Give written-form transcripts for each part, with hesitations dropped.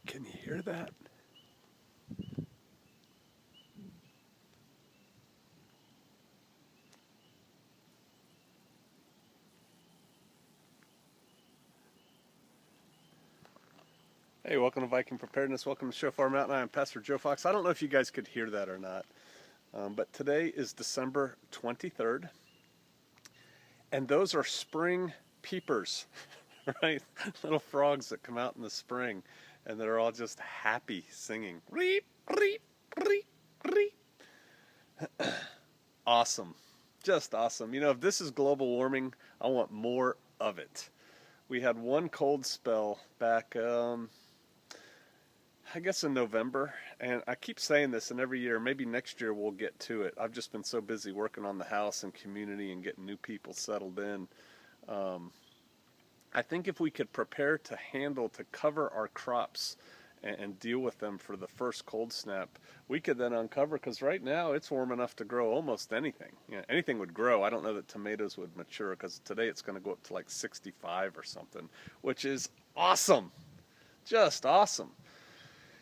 Can you hear that? Hey, welcome to Viking Preparedness. Welcome to Show Farm Mountain. I'm Pastor Joe Fox. I don't know if you guys could hear that or not, but today is December 23rd, and those are spring peepers, right? Little frogs that come out in the spring, and they're all just happy singing. Reep, reep, reep, reep. Awesome. Just awesome. You know, if this is global warming, I want more of it. We had one cold spell back, I guess in November, and I keep saying this, and every year, maybe next year we'll get to it. I've just been so busy working on the house and community and getting new people settled in. I think if we could prepare to cover our crops and deal with them for the first cold snap, we could then uncover, because right now it's warm enough to grow almost anything. You know, anything would grow. I don't know that tomatoes would mature, because today it's going to go up to like 65 or something, which is awesome. Just awesome.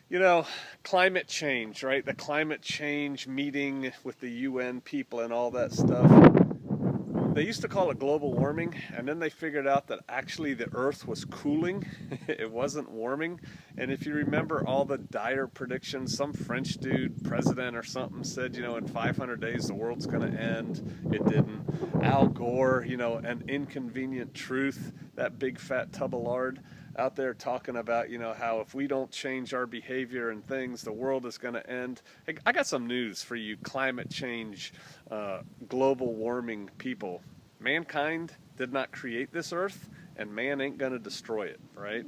You know, climate change, right? The climate change meeting with the UN people and all that stuff. They used to call it global warming, and then they figured out that actually the earth was cooling. It wasn't warming. And if you remember all the dire predictions, some French dude, president or something, said, you know, in 500 days the world's going to end. It didn't. Al Gore, you know, An Inconvenient Truth, that big fat tub of lard, out there talking about, you know, how if we don't change our behavior and things, the world is going to end. Hey, I got some news for you climate change, global warming people. Mankind did not create this earth, and man ain't going to destroy it, right?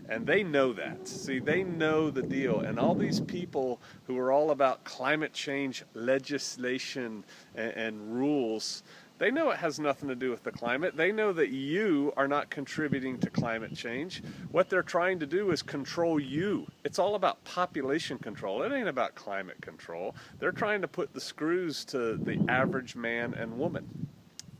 And they know that. See, they know the deal. And all these people who are all about climate change legislation and rules, they know it has nothing to do with the climate. They know that you are not contributing to climate change. What they're trying to do is control you. It's all about population control. It ain't about climate control. They're trying to put the screws to the average man and woman.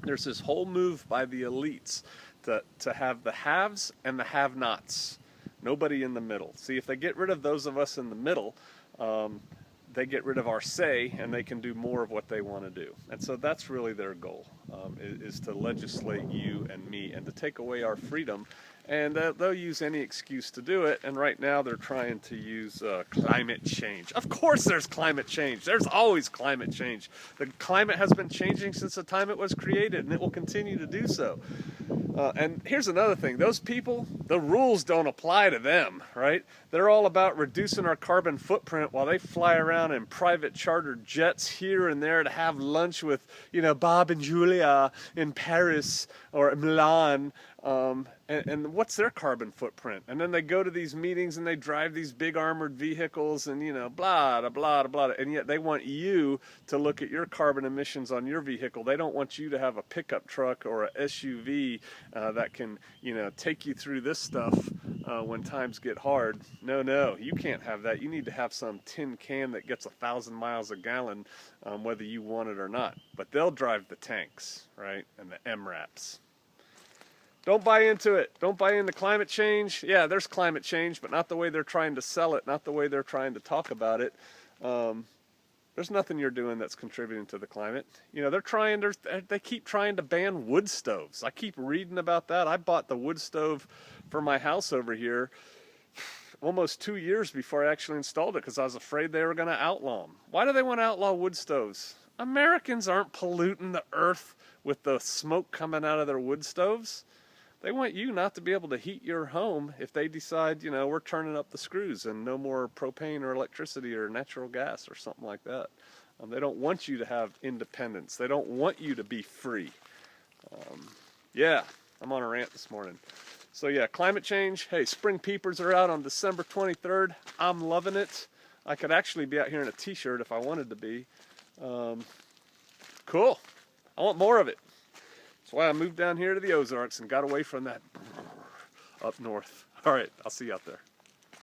There's this whole move by the elites to have the haves and the have-nots. Nobody in the middle. See, if they get rid of those of us in the middle, they get rid of our say, and they can do more of what they want to do. And so that's really their goal, is to legislate you and me and to take away our freedom. And they'll use any excuse to do it. And right now they're trying to use climate change. Of course there's climate change. There's always climate change. The climate has been changing since the time it was created, and it will continue to do so. And here's another thing. Those people, the rules don't apply to them, right? They're all about reducing our carbon footprint while they fly around in private chartered jets here and there to have lunch with, you know, Bob and Julia in Paris or Milan. And what's their carbon footprint? And then they go to these meetings and they drive these big armored vehicles and, you know, blah, blah, blah, blah. And yet they want you to look at your carbon emissions on your vehicle. They don't want you to have a pickup truck or a SUV that can, you know, take you through this stuff when times get hard. No, you can't have that. You need to have some tin can that gets 1,000 miles a gallon, whether you want it or not. But they'll drive the tanks, right, and the MRAPs. Don't buy into it. Don't buy into climate change. Yeah, there's climate change, but not the way they're trying to sell it, not the way they're trying to talk about it. There's nothing you're doing that's contributing to the climate. You know, they keep trying to ban wood stoves. I keep reading about that. I bought the wood stove for my house over here almost 2 years before I actually installed it, because I was afraid they were going to outlaw them. Why do they want to outlaw wood stoves? Americans aren't polluting the earth with the smoke coming out of their wood stoves. They want you not to be able to heat your home if they decide, you know, we're turning up the screws and no more propane or electricity or natural gas or something like that. They don't want you to have independence. They don't want you to be free. Yeah, I'm on a rant this morning. So yeah, climate change. Hey, spring peepers are out on December 23rd. I'm loving it. I could actually be out here in a t-shirt if I wanted to be. Cool. I want more of it. That's why I moved down here to the Ozarks and got away from that up north. All right, I'll see you out there.